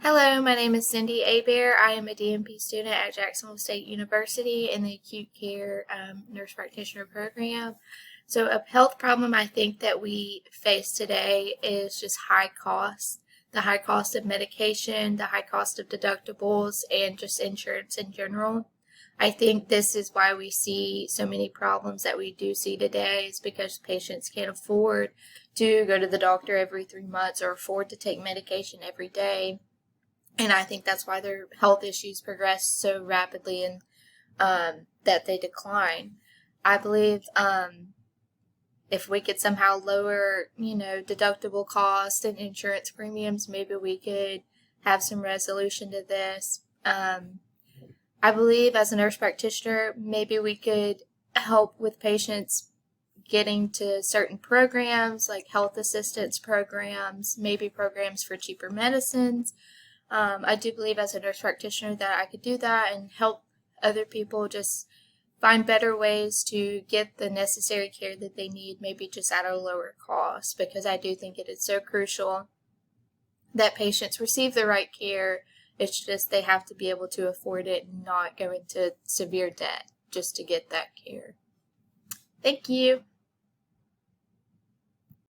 Hello, my name is Cindy Abear. I am a DNP student at Jacksonville State University in the Acute Care Nurse Practitioner program. So a health problem I think that we face today is just high costs. The high cost of medication, the high cost of deductibles, and just insurance in general. I think this is why we see so many problems that we do see today is because patients can't afford to go to the doctor every 3 months or afford to take medication every day. And I think that's why their health issues progress so rapidly and that they decline. I believe if we could somehow lower, deductible costs and insurance premiums, maybe we could have some resolution to this. I believe as a nurse practitioner, maybe we could help with patients getting to certain programs like health assistance programs, maybe programs for cheaper medicines. I do believe as a nurse practitioner that I could do that and help other people just find better ways to get the necessary care that they need, maybe just at a lower cost, because I do think it is so crucial that patients receive the right care. It's just they have to be able to afford it and not go into severe debt just to get that care. Thank you.